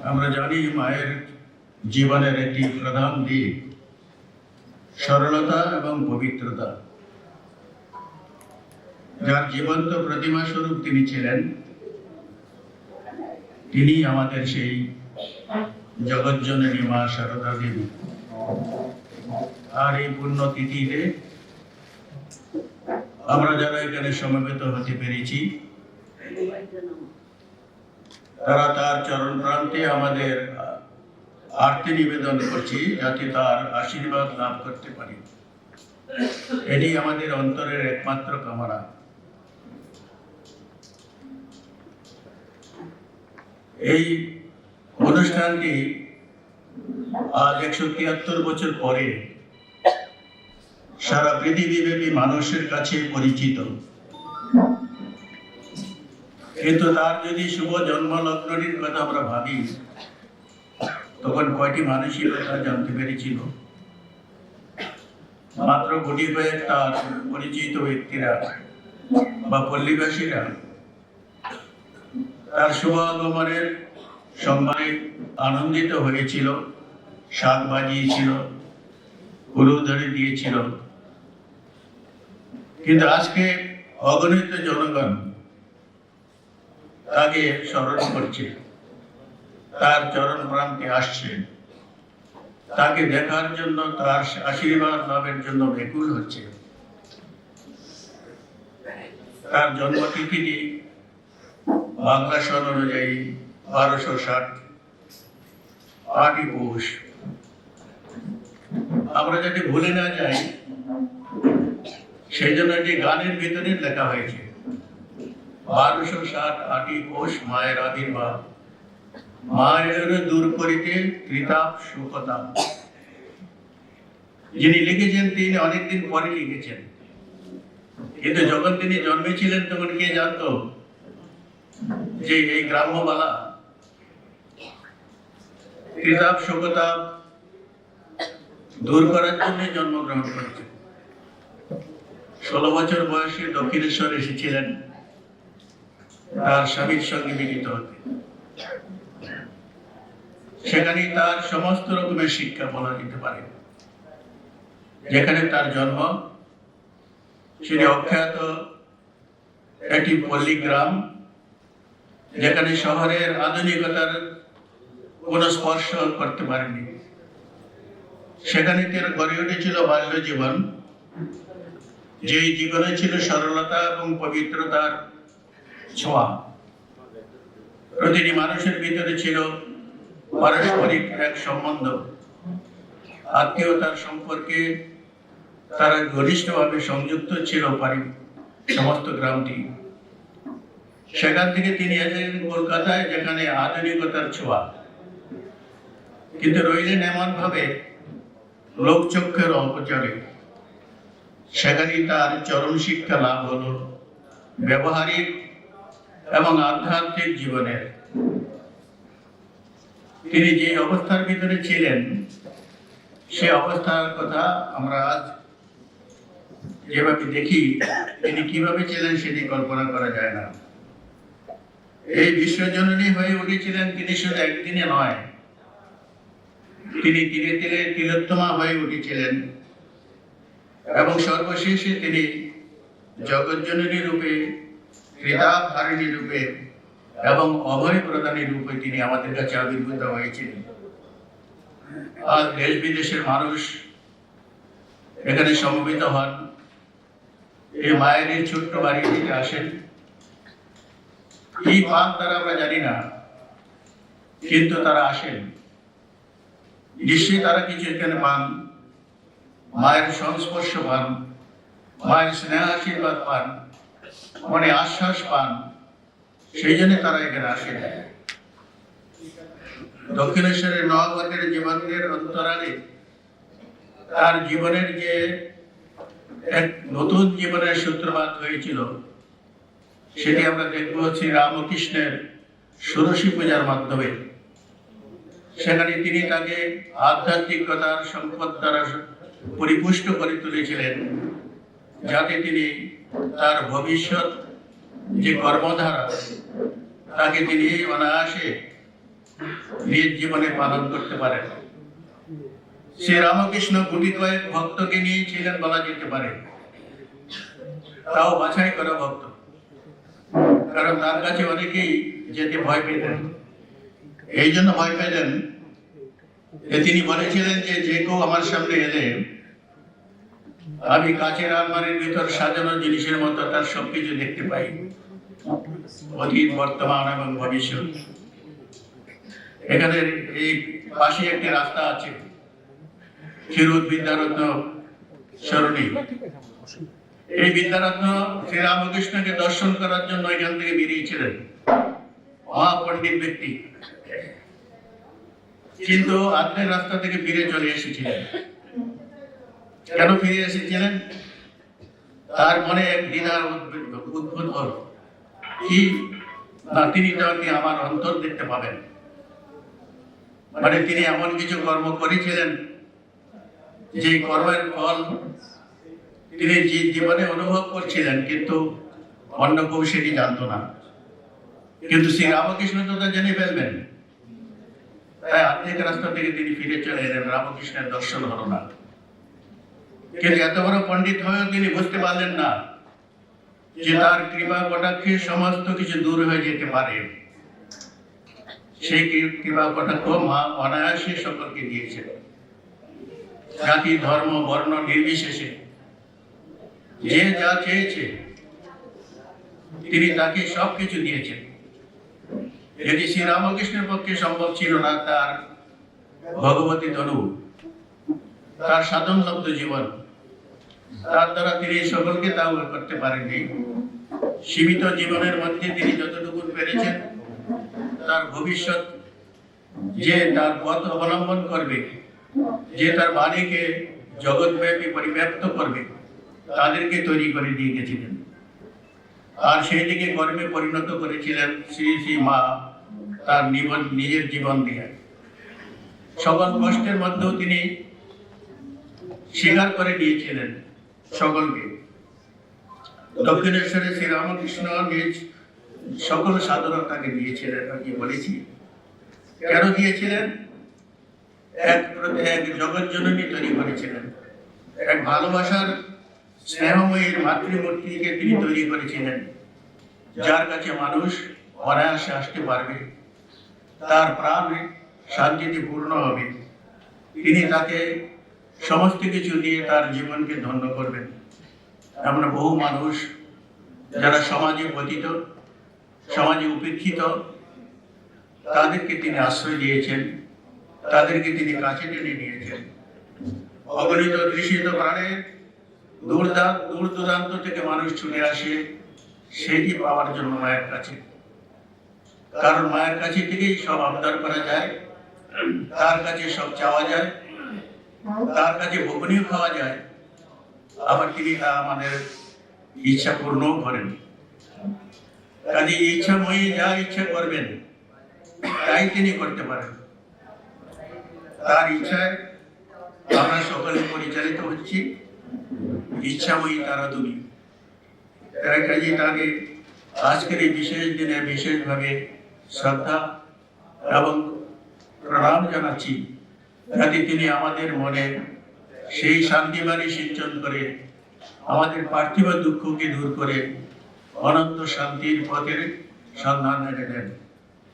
আমরা জানি মায়ের জীবনের একটি প্রধান দিক সরলতা এবং পবিত্রতা। যার জীবন্ত প্রতিমা স্বরূপ তিনি ছিলেন, তিনি আমাদের সেই জগৎজননী মা সারদা দেবী। আর এই পুণ্যতিথিতে আমরা যারা এখানে সমবেত হতে পেরেছি, তারা তার চরণ প্রান্তে আমাদের আরতি নিবেদন করছি, যাতে তার আশীর্বাদ লাভ করতে পারি। এটি আমাদের অন্তরের একমাত্র কামনা। এই অনুষ্ঠানটি আজ 173 বছর পরে সারা পৃথিবীব্যাপী মানুষের কাছে পরিচিত। কিন্তু তার যদি শুভ জন্মলগ্নের কথা আমরা ভাবি, তখন কয়টি মানুষই কথা জানতে পেরেছিল? মাত্র গুটি কয়েক তার পরিচিত ব্যক্তিরা বা পল্লীবাসীরা তার শুভ আগমনের সংবাদে আনন্দিত হয়েছিল, শাক বাজিয়েছিল, উলুধ্বনি দিয়েছিল। কিন্তু আজকে অগণিত জনগণ তাকে স্মরণ করছে, তার চরণ প্রান্তে আসছে, তাকে দেখার জন্য, তার আশীর্বাদ লাভের জন্য ব্যাকুল হচ্ছে। তার জন্মতিথিটি বাংলা সন অনুযায়ী 1260 8ই পৌষ। আমরা যাতে ভুলে না যাই, সেই জন্য এটি গানের ভিতরে লেখা হয়েছে, 1260 8ই পৌষ মায়ের আবির্ভাব, মায়ের দূর করিতে ত্রিতাপ সুখতাপ। যিনি লিখেছেন তিনি অনেকদিন পরে লিখেছেন, কিন্তু যখন তিনি জন্মেছিলেন তখন কে জানতো যে এই গ্রাম্যবালা ত্রিতাপ সুখতাপ দূর করার জন্য জন্মগ্রহণ করেছে। 16 বছর বয়সে দক্ষিণেশ্বর এসেছিলেন তার স্বামীর সঙ্গে মিলিত হতে। সেখানেই তার সমস্ত রকমের শিক্ষা বলা যেতে পারে। যেখানে তার জন্ম, সেটি অখ্যাত একটি পল্লী গ্রাম, যেখানে শহরের আধুনিকতার কোন স্পর্শ করতে পারেনি। সেখানে তার গড়ে উঠেছিল বাল্য জীবন, যেই জীবনে ছিল সরলতা এবং পবিত্রতার ছোঁয়া। প্রতিটি মানুষের ভিতরে ছিল পারস্পরিক এক সম্বন্ধ, আত্মীয়তার সম্পর্কে তারা ঘনিষ্ঠভাবে সংযুক্ত ছিল সমস্ত গ্রামটি। সেখান থেকে তিনি এসেছেন কলকাতায়, যেখানে আধুনিকতার ছোঁয়া, কিন্তু রইলেন এমন ভাবে লোকচক্ষের অপচারে। সেখানেই তার চরম শিক্ষা লাভ হলো ব্যবহারিক এবং আধ্যাত্মিক জীবনের। তিনি যে অবস্থার ভিতরে ছিলেন, সে অবস্থার কথা আমরা আজ যেভাবে দেখি, তিনি কিভাবে ছিলেন সেটি কল্পনা করা যায় না। এই বিশ্বজননী হয়ে উঠেছিলেন তিনি শুধু একদিনে নয়, তিনি ধীরে ধীরে তিলোত্তমা হয়ে উঠেছিলেন এবং সর্বশেষে তিনি জগৎজননী রূপে, ত্রিতাপ ধারিণী রূপে এবং অভয় প্রদানী রূপে তিনি আমাদের কাছে আবির্ভূত হয়েছিলেন। আজ দেশ বিদেশের মানুষ এখানে সমবেত হন, এই মায়ের এই ছোট্ট বাড়িটিতে আসেন। কি পান তারা আমরা জানি না, কিন্তু তারা আসেন। নিশ্চয়ই তারা কিছু এখানে পান, মায়ের সংস্পর্শ পান, মায়ের স্নেহ আশীর্বাদ পান, মনে আশ্বাস পান। সেই জন্য তারা এখানে আসেন। দক্ষিণেশ্বরের নবাগতের জীবনের অন্তরালে তার জীবনের যে এক নতুন জীবনের সূত্রপাত হয়েছিল, সেটি আমরা দেখব শ্রী রামকৃষ্ণের ষোড়শী পূজার মাধ্যমে। সেখানে তিনি তাকে আধ্যাত্মিকতার সম্পদ দ্বারা পরিপুষ্ট করে তুলেছিলেন, যাতে তিনি তার ভবিষ্যৎ যে কর্মধারা, তাকে তিনি অনায়াসে নিজ জীবনে পালন করতে পারেন। শ্রী রামকৃষ্ণ গুটি কয়েক ভক্তকে নিয়েছিলেন বলা যেতে পারে, তাও বাছাই করা ভক্ত, কারণ তার কাছে অনেকেই যেতে ভয় পেতেন। এই জন্য ভয় পেতেন যে তিনি বলেছিলেন যে যে কেউ আমার সামনে এলে আমি কাচের আলমারির ভিতর সাজানো জিনিসের মতো তার সবকিছু দেখতে পাই, অতীত, বর্তমান এবং ভবিষ্যৎ। এখানে এই পাশে একটি রাস্তা আছে, ক্ষীরোদ বিদ্যারত্ন সরণি। এই বিদ্যারত্ন শ্রী রামকৃষ্ণকে দর্শন করার জন্য এখান থেকে বেরিয়েছিলেন, মহাপণ্ডিত ব্যক্তি, কিন্তু আত্মের রাস্তা থেকে ফিরে চলে এসেছিলেন। কেন ফিরে এসেছিলেন? তার মনে এক দ্বিধার উদ্ভূত হল, কি না তিনি তো আমার অন্তর দেখতে পাবেন। মানে তিনি এমন কিছু কর্ম করেছিলেন যে কর্মের ফল তিনি জীবনে অনুভব করছিলেন, কিন্তু অন্য কেউ সেটি জানত না। কিন্তু শ্রী রামকৃষ্ণ তো তা জেনে ফেলবেন, তাই আর্ধেক রাস্তা থেকে তিনি ফিরে চলে এলেন, রামকৃষ্ণের দর্শন হলো না। কিন্তু এত বড় পণ্ডিত হয়েও তিনি বুঝতে পারলেন না যে তার কৃপা কটাক্ষে সমস্ত কিছু দূর হয়ে যেতে পারে। সেই কৃপা কটাক্ষ মা অনায়াসে সকলকে দিয়েছেন, জাতি, ধর্ম, বর্ণ নির্বিশেষে। যে যা চেয়েছে তিনি তাকে সবকিছু দিয়েছেন। যদি শ্রী রামকৃষ্ণের পক্ষে সম্ভব ছিল না তার ভগবতী তনু, তার সাধনলব্ধ জীবন, তার দ্বারা তিনি সকলকে তাও করতে পারেননি। সীমিত জীবনের মধ্যে তিনি যতটুকু পেরেছেন, তার ভবিষ্যৎ যে তার পথ অবলম্বন করবে, যে তার বাণীকে জগৎব্যাপী পরিব্যাপ্ত করবে, তাদেরকে তৈরি করে দিয়ে গেছিলেন। আর সেই দিকে কর্মে পরিণত করেছিলেন শ্রী শ্রী মা তার নিজের জীবন দিয়ে। সকল কষ্টের মধ্যেও তিনি স্বীকার করে নিয়েছিলেন সকলকে। দক্ষিণেশ্বরে শ্রী রামকৃষ্ণ নিজ সকল সাধনতাকে দিয়েছিলেন। কি বলেছি, কেন দিয়েছিলেন? এক জগৎ জননী তৈরি করেছিলেন, এক ভালোবাসার স্নেহময়ীর মাতৃমূর্তিকে তিনি তৈরি করেছিলেন, যার কাছে মানুষ অনায়াসে আসতে পারবে, তার প্রাণ শান্তিতে পূর্ণ হবে। তিনি তাকে সমস্ত কিছু দিয়ে তার জীবনকে ধন্য করবেন। এমন বহু মানুষ যারা সমাজে পতিত, সমাজে উপেক্ষিত, তাদেরকে তিনি আশ্রয় দিয়েছেন, তাদেরকে তিনি কাছে টেনে নিয়েছেন। অগণিত তৃষিত প্রাণের দূর দূরান্ত থেকে মানুষ ছুটে আসে সেটি পাওয়ার জন্য মায়ের কাছে, কারণ মায়ের কাছে থেকেই সব আবদার করা যায়, তার কাছে সব চাওয়া যায়, তার কাছে ভোগনীয় খাওয়া যায়, আবার তিনি তা আমাদের ইচ্ছা পূর্ণও করেন। কাজে ইচ্ছাময়ী যা ইচ্ছা করবেন তাই তিনি করতে পারেন। তার ইচ্ছায় আমরা সকলে পরিচালিত হচ্ছি, ইচ্ছাময়ী তারা তুমি। তাই কাজে তাকে আজকের এই বিশেষ দিনে বিশেষভাবে শ্রদ্ধা এবং প্রণাম জানাচ্ছি, যাতে তিনি আমাদের মনে সেই শান্তিবাণী সিঞ্চন করে আমাদের পার্থিব দুঃখকে দূর করে অনন্ত শান্তির পথের সন্ধান এনে দেন।